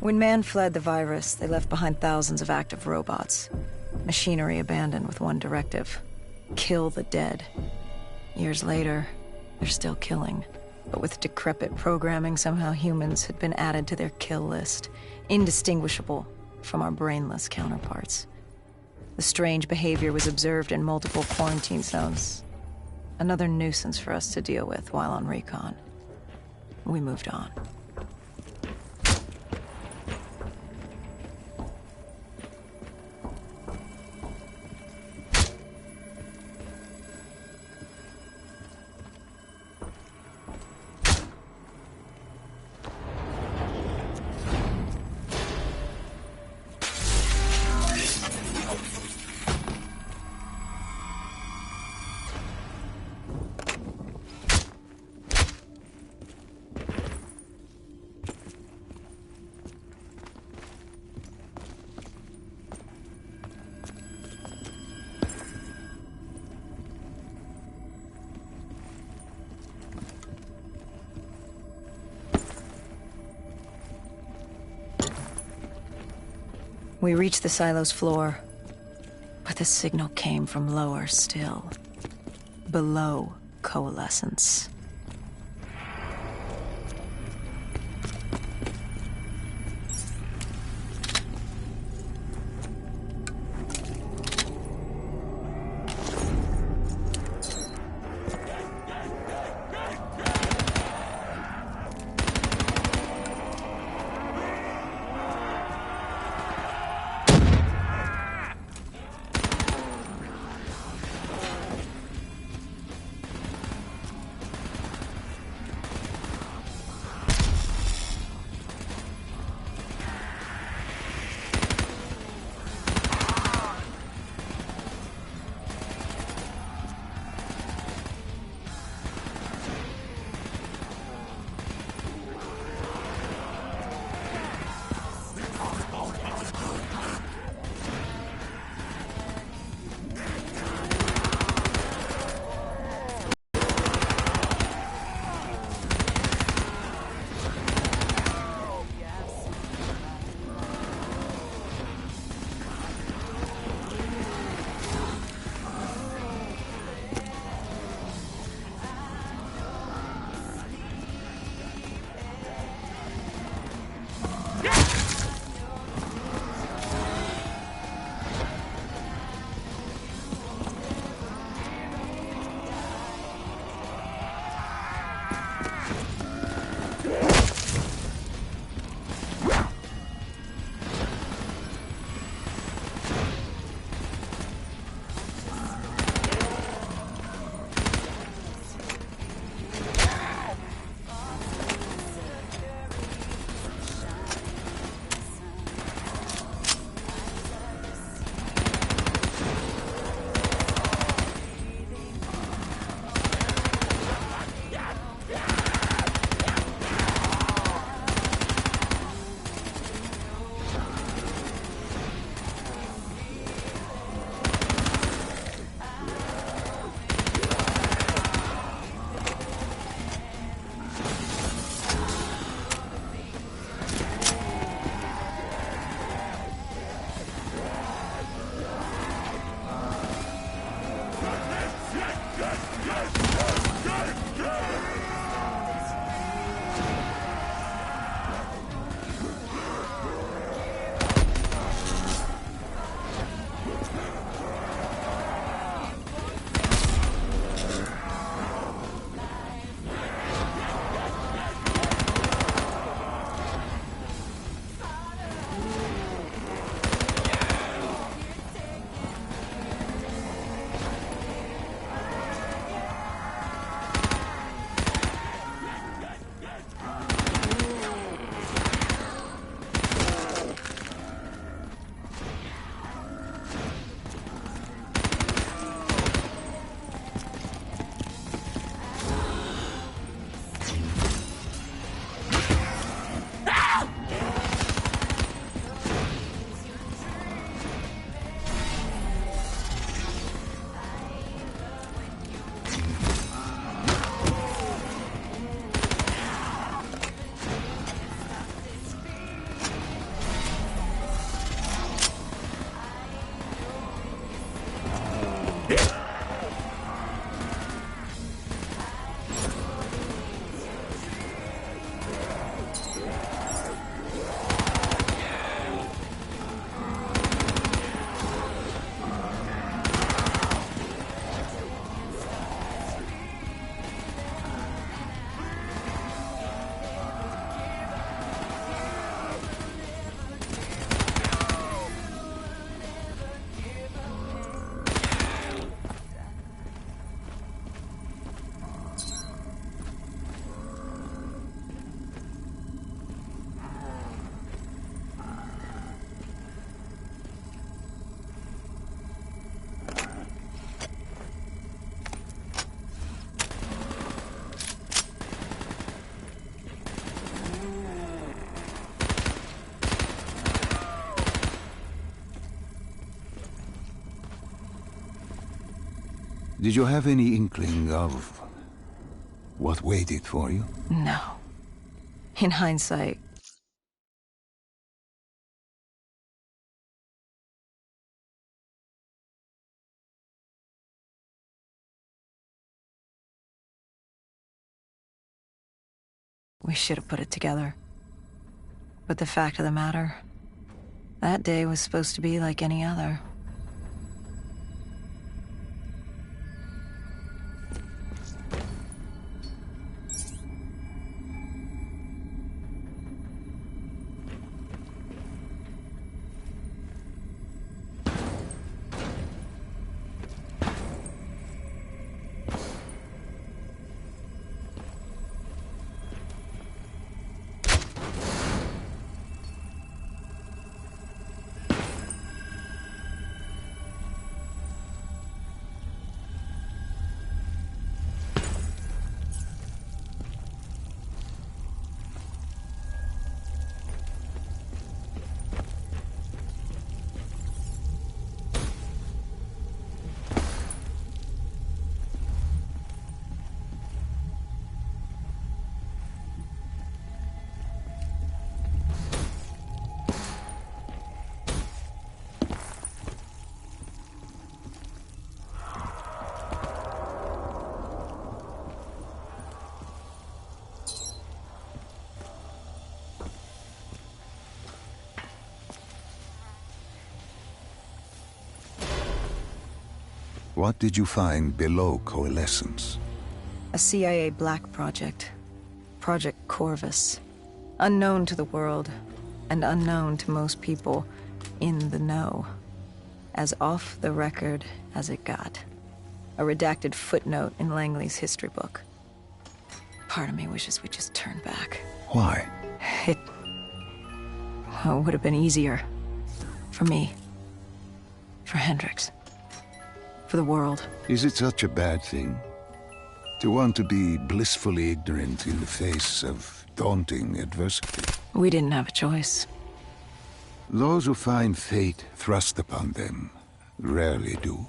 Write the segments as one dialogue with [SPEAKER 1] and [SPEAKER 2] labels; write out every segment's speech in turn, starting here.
[SPEAKER 1] When man fled the virus, they left behind thousands of active robots. Machinery abandoned with one directive: kill the dead. Years later, they're still killing. But with decrepit programming, somehow humans had been added to their kill list, indistinguishable from our brainless counterparts. The strange behavior was observed in multiple quarantine zones. Another nuisance for us to deal with while on recon. We moved on. We reached the silo's floor, but the signal came from lower still. Below coalescence.
[SPEAKER 2] Did you have any inkling of what waited for you?
[SPEAKER 1] No. In hindsight, we should have put it together. But the fact of the matter, that day was supposed to be like any other.
[SPEAKER 2] What did you find below Coalescence?
[SPEAKER 1] A CIA black project. Project Corvus. Unknown to the world, and unknown to most people in the know. As off the record as it got. A redacted footnote in Langley's history book. Part of me wishes we just turned back.
[SPEAKER 2] Why?
[SPEAKER 1] It would have been easier. For me. For Hendricks. For the world.
[SPEAKER 2] Is it such a bad thing? To want to be blissfully ignorant in the face of daunting adversity?
[SPEAKER 1] We didn't have a choice.
[SPEAKER 2] Those who find fate thrust upon them rarely do.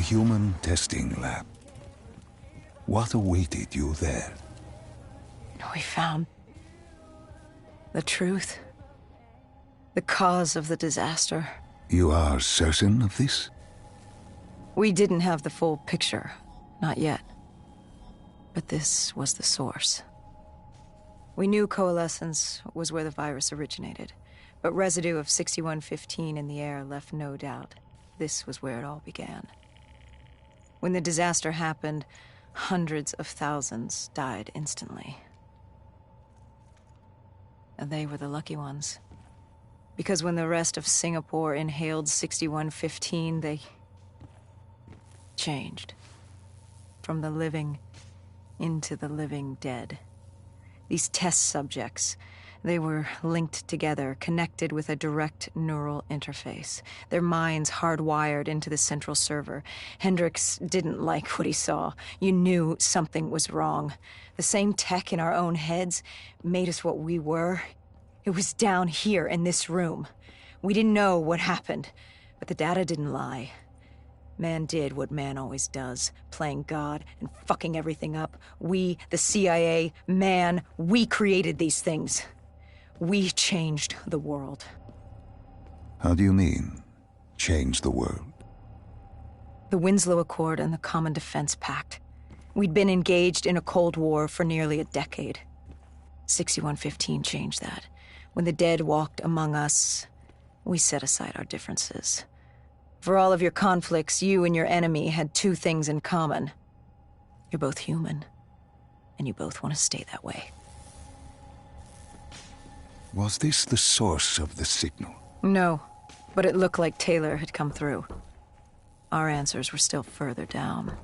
[SPEAKER 2] human testing lab. What awaited you there?
[SPEAKER 1] We found the truth. The cause of the disaster.
[SPEAKER 2] You are certain of this?
[SPEAKER 1] We didn't have the full picture. Not yet. But this was the source. We knew coalescence was where the virus originated, but residue of 6115 in the air left no doubt. This was where it all began. When the disaster happened, hundreds of thousands died instantly. And they were the lucky ones. Because when the rest of Singapore inhaled 6115, they changed. From the living into the living dead. These test subjects, they were linked together, connected with a direct neural interface. Their minds hardwired into the central server. Hendricks didn't like what he saw. You knew something was wrong. The same tech in our own heads made us what we were. It was down here in this room. We didn't know what happened, but the data didn't lie. Man did what man always does, playing God and fucking everything up. We, the CIA, man, we created these things. We changed the world.
[SPEAKER 2] How do you mean, change the world?
[SPEAKER 1] The Winslow Accord and the Common Defense Pact. We'd been engaged in a Cold War for nearly a decade. 6115 changed that. When the dead walked among us, we set aside our differences. For all of your conflicts, you and your enemy had two things in common. You're both human, and you both want to stay that way.
[SPEAKER 2] Was this the source of the signal?
[SPEAKER 1] No, but it looked like Taylor had come through. Our answers were still further down.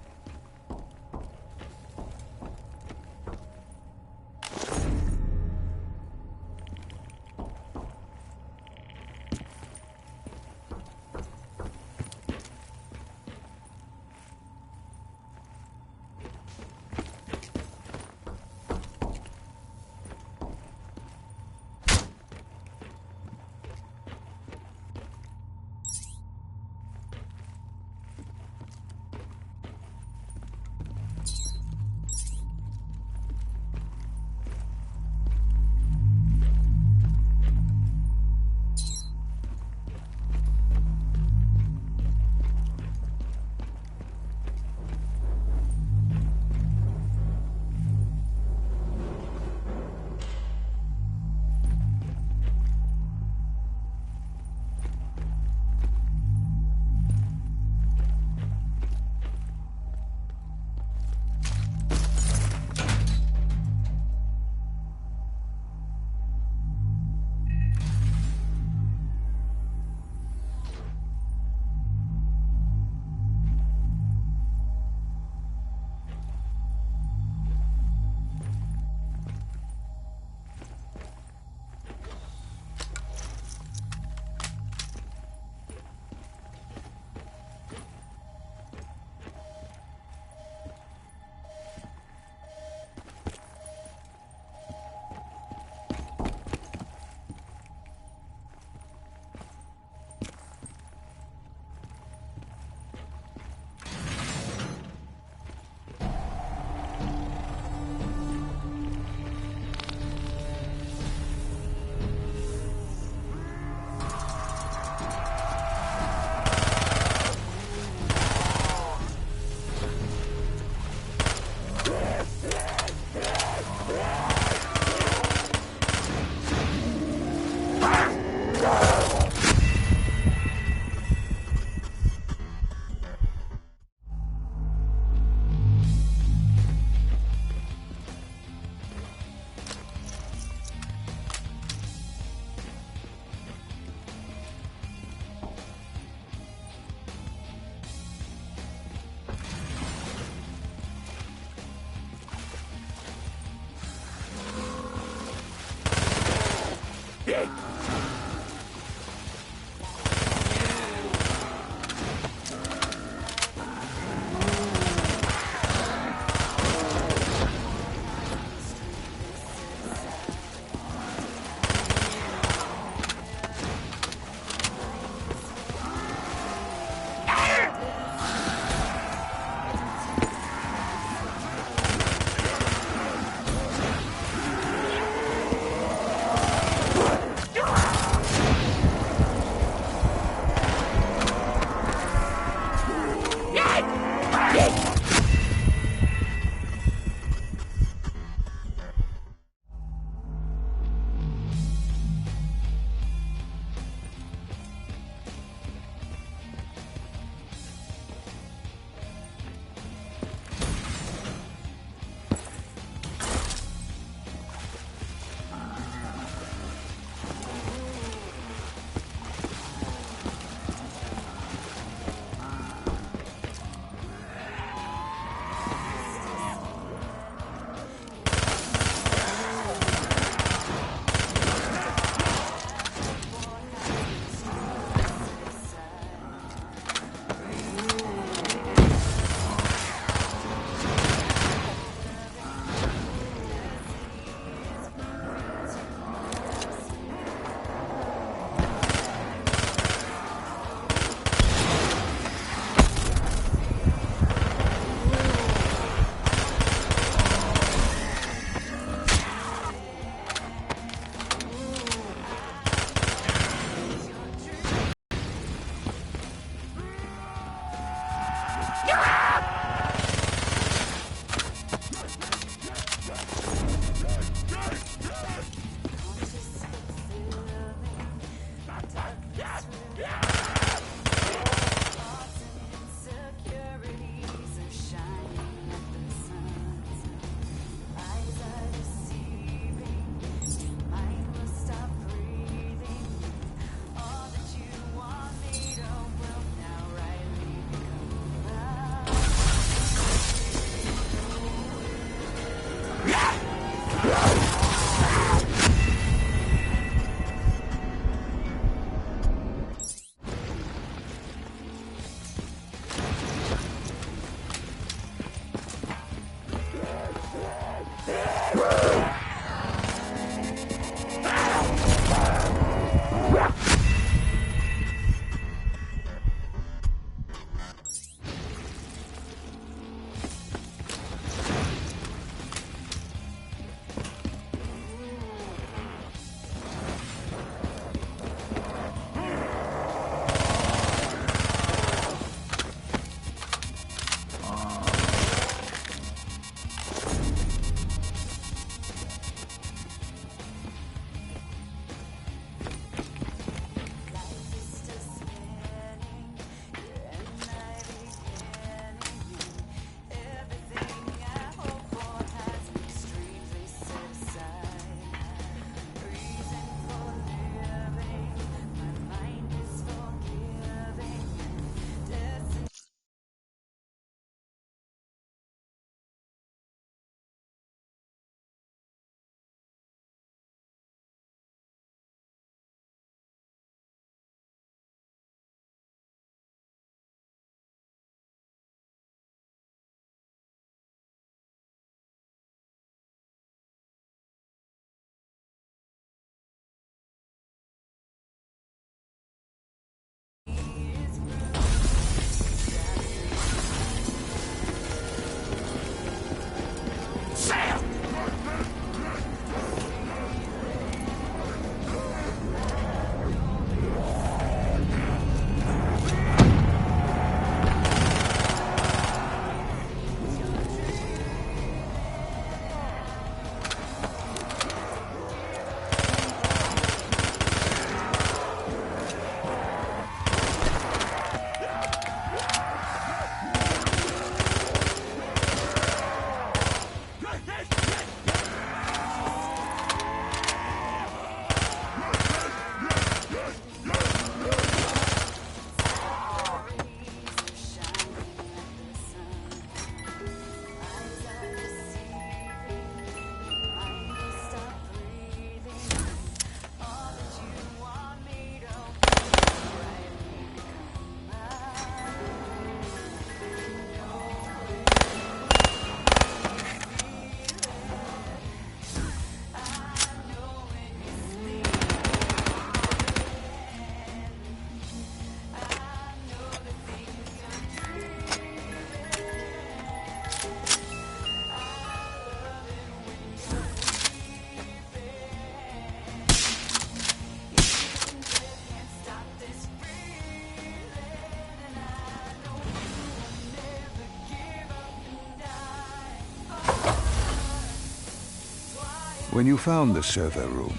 [SPEAKER 2] When you found the server room,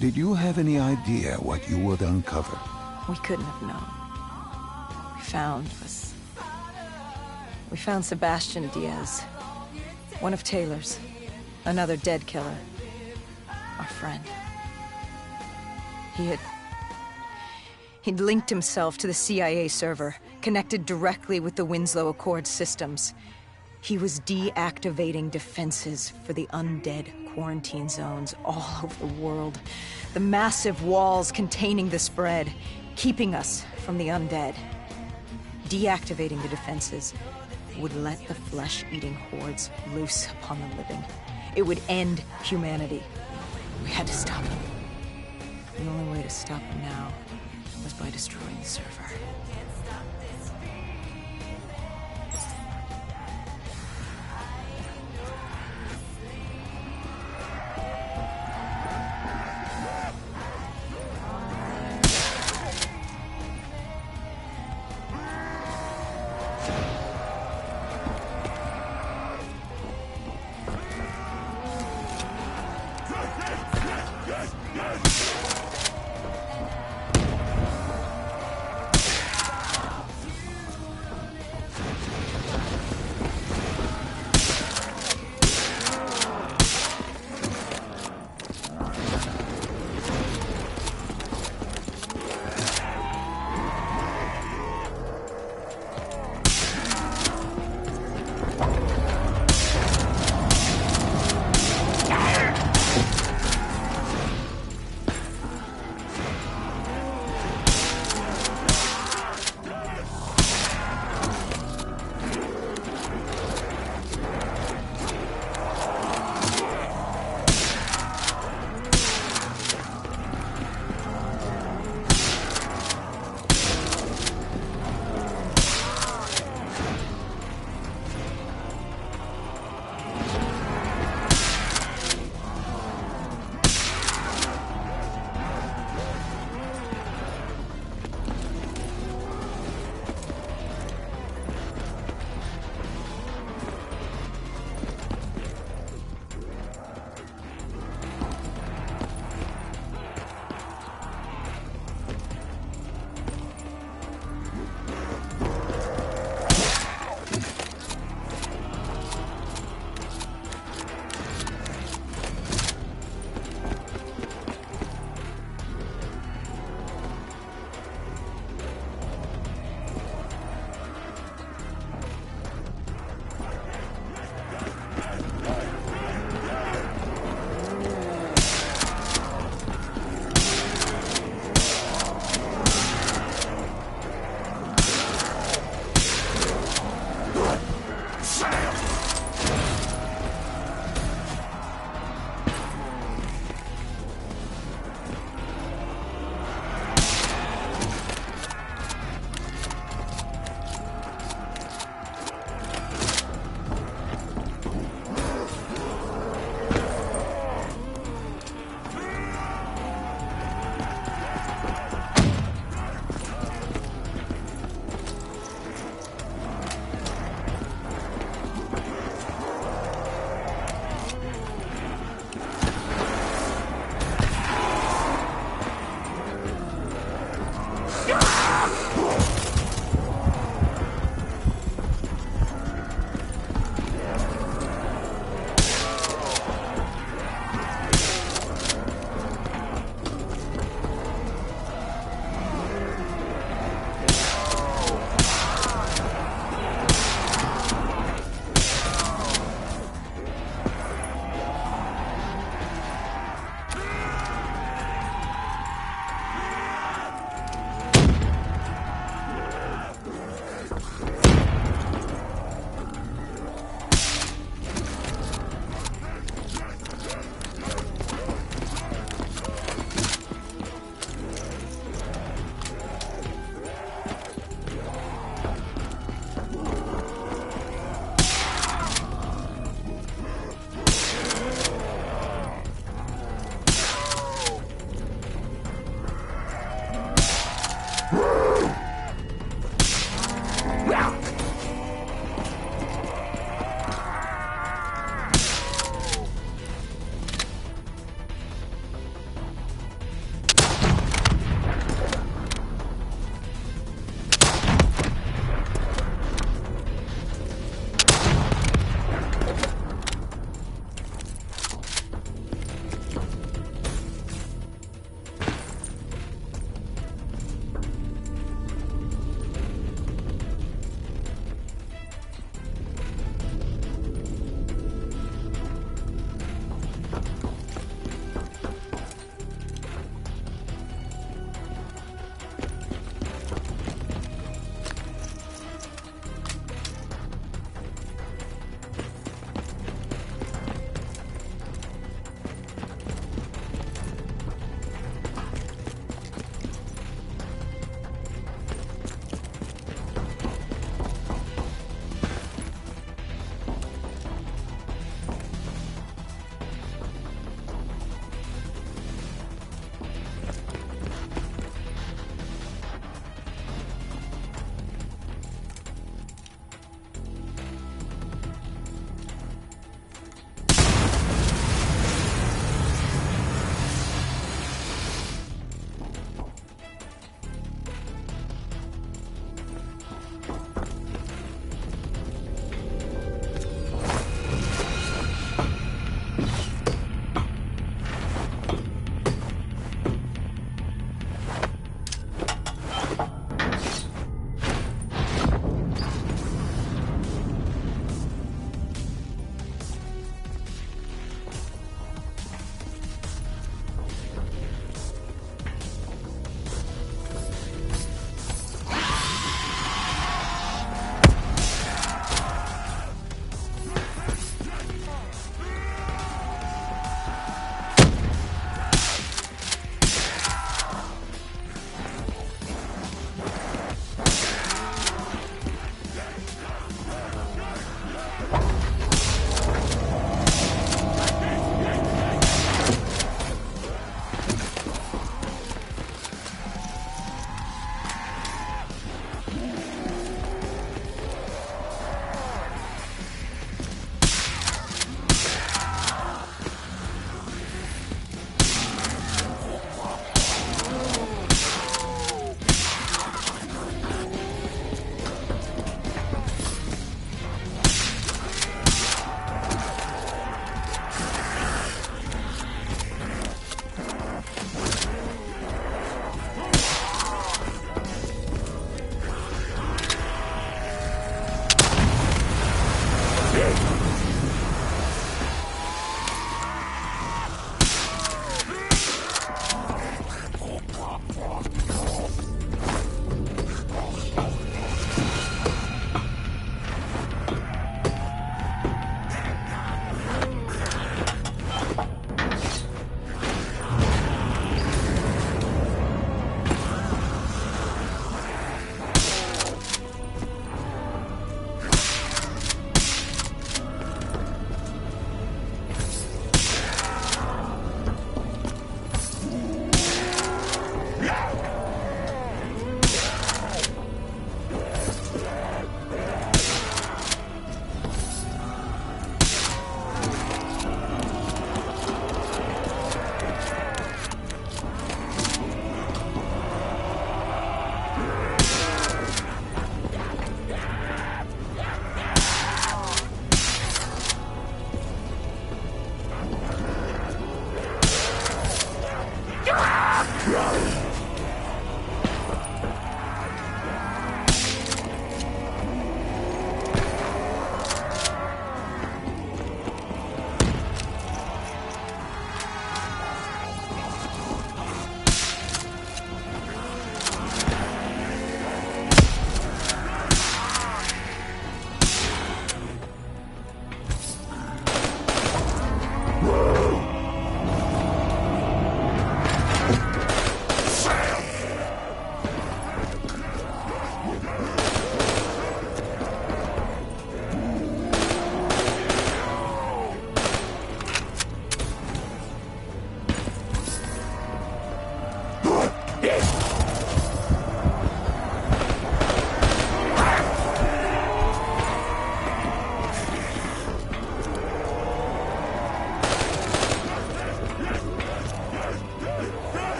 [SPEAKER 2] did you have any idea what you would uncover?
[SPEAKER 1] We couldn't have known. We found Sebastian Diaz. One of Taylor's. Another dead killer. Our friend. He'd linked himself to the CIA server, connected directly with the Winslow Accord systems. He was deactivating defenses for the undead quarantine zones all over the world. The massive walls containing the spread, keeping us from the undead. Deactivating the defenses would let the flesh-eating hordes loose upon the living. It would end humanity. We had to stop him. The only way to stop him now was by destroying the server.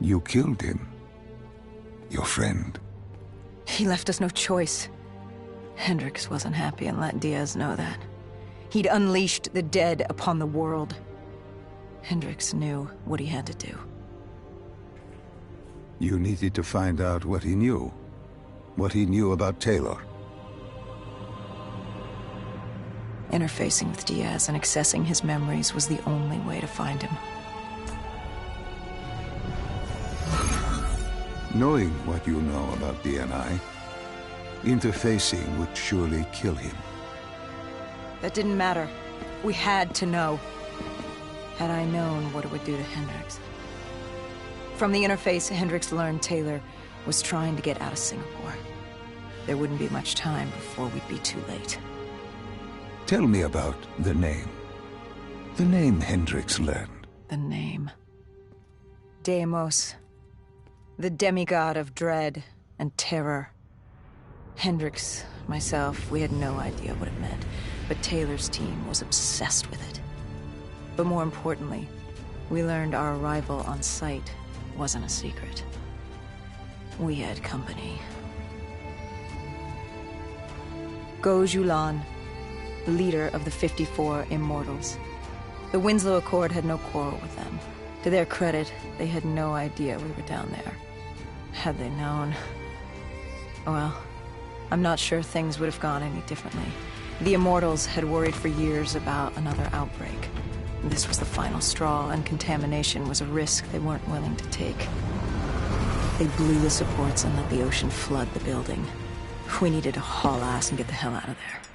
[SPEAKER 2] You killed him. Your friend.
[SPEAKER 1] He left us no choice. Hendricks wasn't happy and let Diaz know that. He'd unleashed the dead upon the world. Hendricks knew what he had to do.
[SPEAKER 2] You needed to find out what he knew. What he knew about Taylor.
[SPEAKER 1] Interfacing with Diaz and accessing his memories was the only way to find him.
[SPEAKER 2] Knowing what you know about DNI, interfacing would surely kill him.
[SPEAKER 1] That didn't matter. We had to know. Had I known what it would do to Hendricks. From the interface, Hendricks learned Taylor was trying to get out of Singapore. There wouldn't be much time before we'd be too late.
[SPEAKER 2] Tell me about the name. The name Hendricks learned.
[SPEAKER 1] The name. Deimos. The demigod of dread and terror. Hendricks, myself, we had no idea what it meant, but Taylor's team was obsessed with it. But more importantly, we learned our arrival on site wasn't a secret. We had company. Go Julan, leader of the 54 Immortals. The Winslow Accord had no quarrel with them. To their credit, they had no idea we were down there. Had they known... well, I'm not sure things would have gone any differently. The Immortals had worried for years about another outbreak. This was the final straw, and contamination was a risk they weren't willing to take. They blew the supports and let the ocean flood the building. We needed to haul ass and get the hell out of there.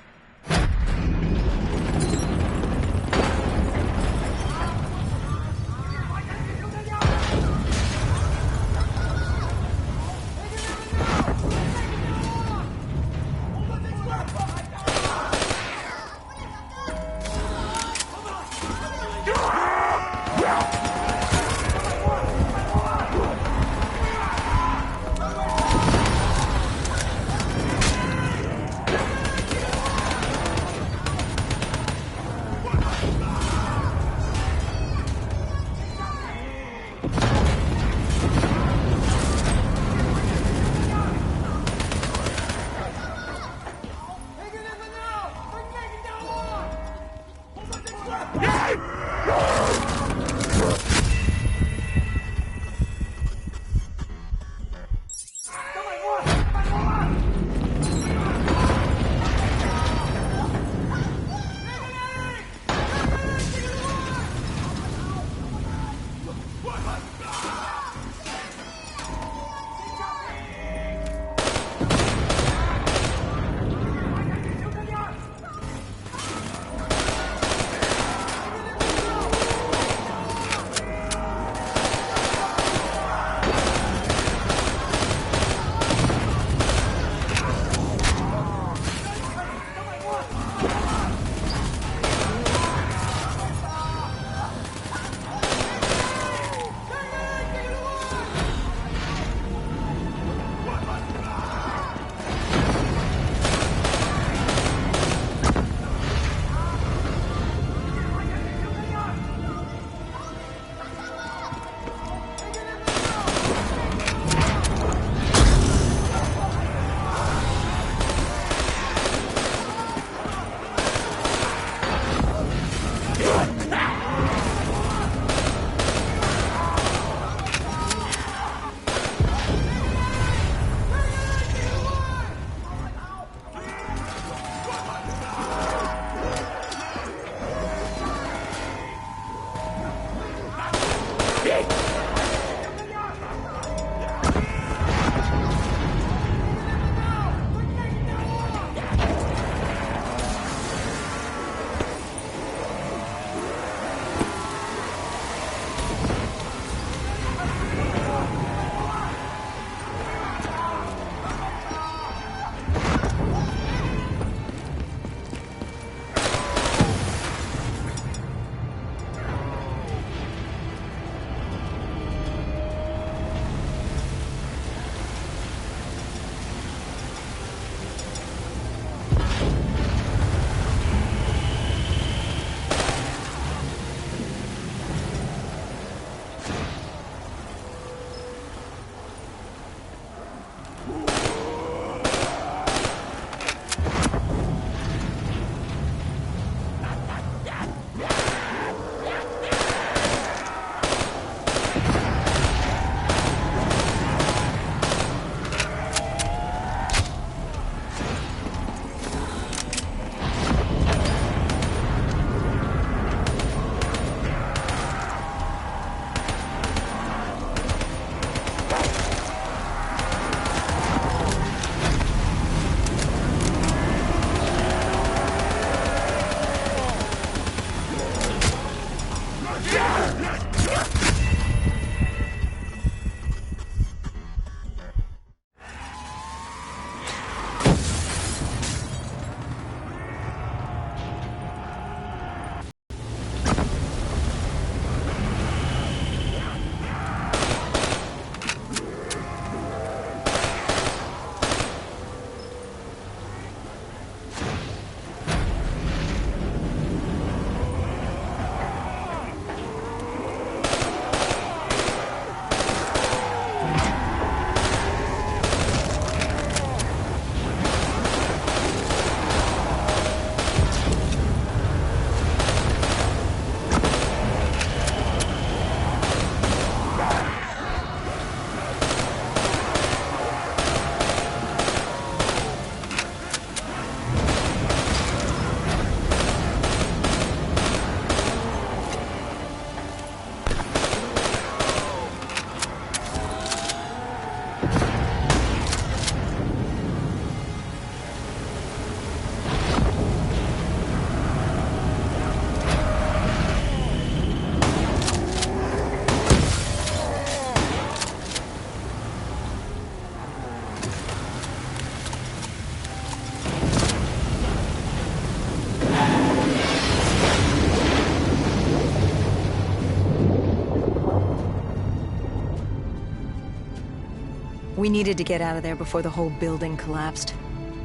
[SPEAKER 1] We needed to get out of there before the whole building collapsed.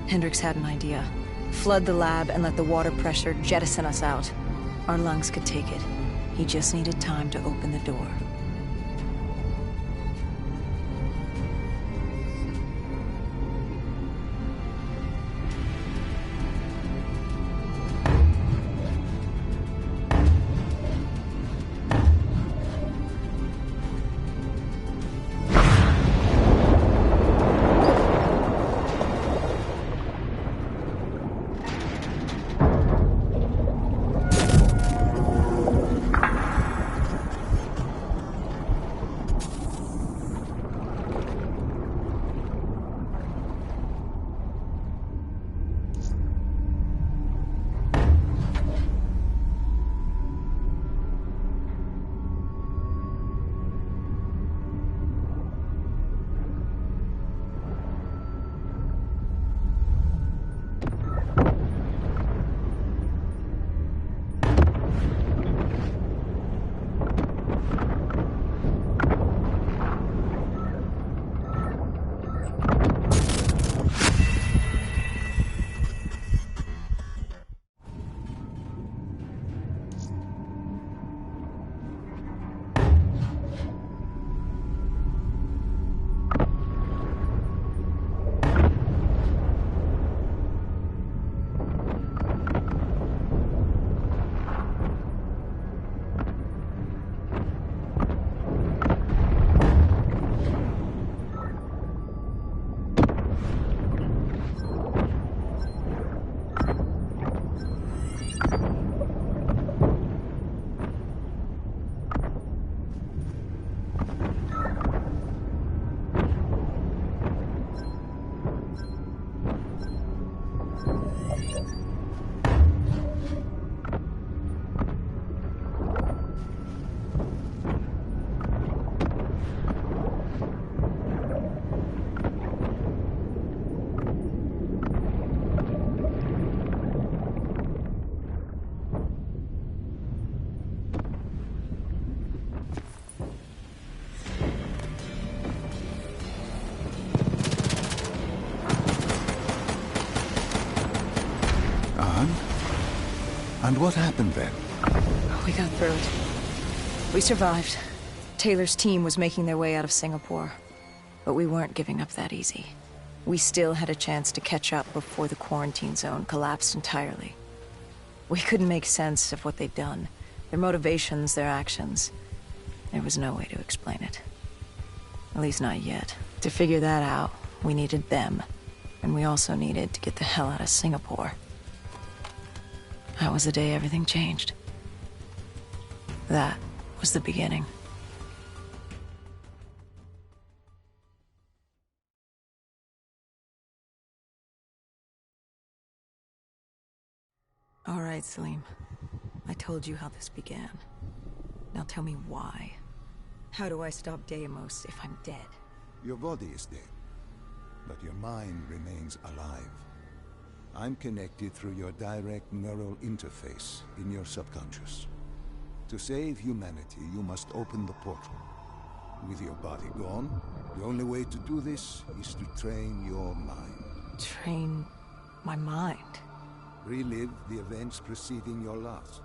[SPEAKER 1] Hendricks had an idea. Flood the lab and let the water pressure jettison us out. Our lungs could take it. He just needed time to open the door.
[SPEAKER 2] And what happened then?
[SPEAKER 1] We got through it. We survived. Taylor's team was making their way out of Singapore. But we weren't giving up that easy. We still had a chance to catch up before the quarantine zone collapsed entirely. We couldn't make sense of what they'd done. Their motivations, their actions. There was no way to explain it. At least not yet. To figure that out, we needed them. And we also needed to get the hell out of Singapore. That was the day everything changed. That was the beginning. All right, Salim. I told you how this began. Now tell me why. How do I stop Deimos if I'm dead?
[SPEAKER 2] Your body is dead, but your mind remains alive. I'm connected through your direct neural interface in your subconscious. To save humanity, you must open the portal. With your body gone, the only way to do this is to train your mind.
[SPEAKER 1] Train my mind?
[SPEAKER 2] Relive the events preceding your last.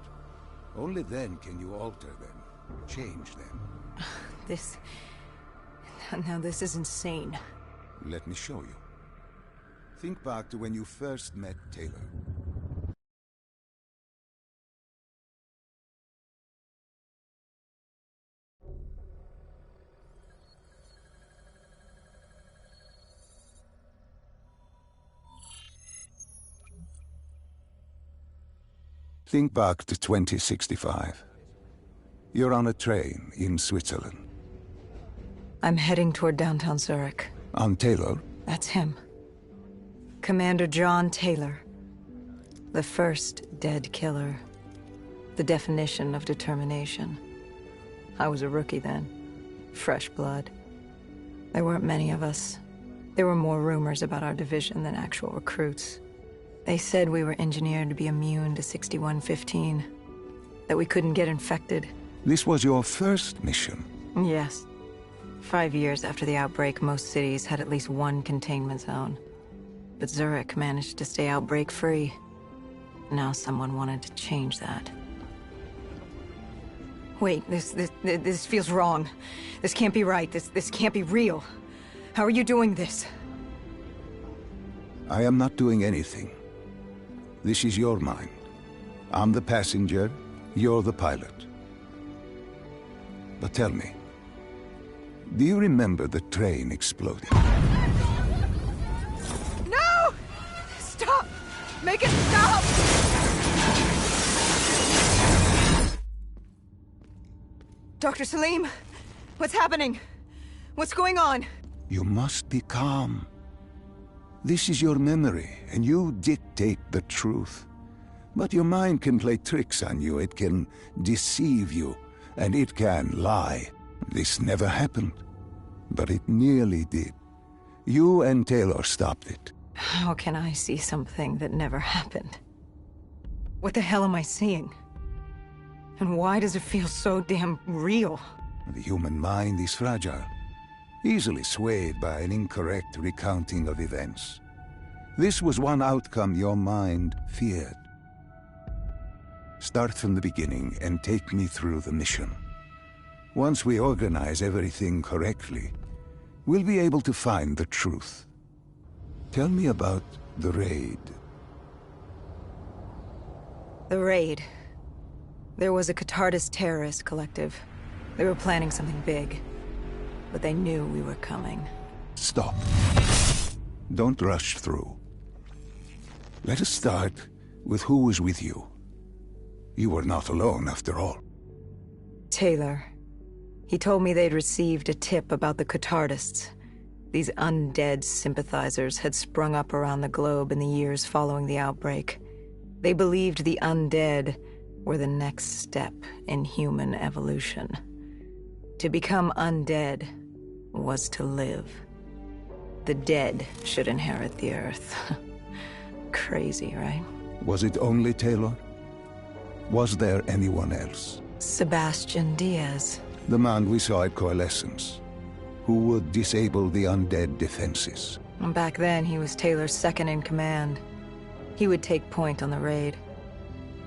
[SPEAKER 2] Only then can you alter them, change them.
[SPEAKER 1] Now this is insane.
[SPEAKER 2] Let me show you. Think back to when you first met Taylor. Think back to 2065. You're on a train in Switzerland.
[SPEAKER 1] I'm heading toward downtown Zurich.
[SPEAKER 2] On Taylor?
[SPEAKER 1] That's him. Commander John Taylor. The first dead killer. The definition of determination. I was a rookie then. Fresh blood. There weren't many of us. There were more rumors about our division than actual recruits. They said we were engineered to be immune to 6115. That we couldn't get infected.
[SPEAKER 2] This was your first mission?
[SPEAKER 1] Yes. 5 years after the outbreak, most cities had at least one containment zone. But Zurich managed to stay outbreak-free. Now someone wanted to change that. Wait, this feels wrong. This can't be right. This can't be real. How are you doing this?
[SPEAKER 2] I am not doing anything. This is your mind. I'm the passenger, you're the pilot. But tell me, do you remember the train exploding?
[SPEAKER 1] No! Stop! Make it stop! Dr. Salim, what's happening? What's going on?
[SPEAKER 2] You must be calm. This is your memory, and you dictate the truth. But your mind can play tricks on you, it can deceive you, and it can lie. This never happened, but it nearly did. You and Taylor stopped it.
[SPEAKER 1] How can I see something that never happened? What the hell am I seeing? And why does it feel so damn real?
[SPEAKER 2] The human mind is fragile, easily swayed by an incorrect recounting of events. This was one outcome your mind feared. Start from the beginning and take me through the mission. Once we organize everything correctly, we'll be able to find the truth. Tell me about the raid.
[SPEAKER 1] The raid. There was a Catardist terrorist collective. They were planning something big, but they knew we were coming.
[SPEAKER 2] Stop. Don't rush through. Let us start with who was with you. You were not alone, after all.
[SPEAKER 1] Taylor. He told me they'd received a tip about the Catardists. These undead sympathizers had sprung up around the globe in the years following the outbreak. They believed the undead were the next step in human evolution. To become undead was to live. The dead should inherit the earth. Crazy, right?
[SPEAKER 2] Was it only Taylor? Was there anyone else?
[SPEAKER 1] Sebastian Diaz.
[SPEAKER 2] The man we saw at Coalescence, who would disable the undead defenses.
[SPEAKER 1] Back then, he was Taylor's second-in-command. He would take point on the raid.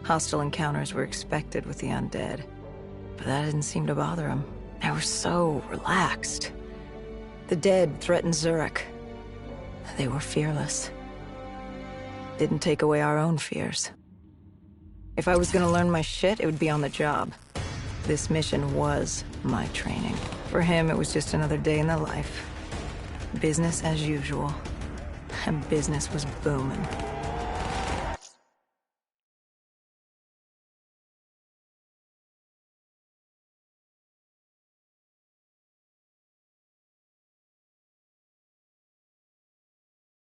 [SPEAKER 1] Hostile encounters were expected with the undead, but that didn't seem to bother him. They were so relaxed. The dead threatened Zurich. They were fearless. Didn't take away our own fears. If I was gonna learn my shit, it would be on the job. This mission was my training. For him, it was just another day in the life. Business as usual. And business was booming.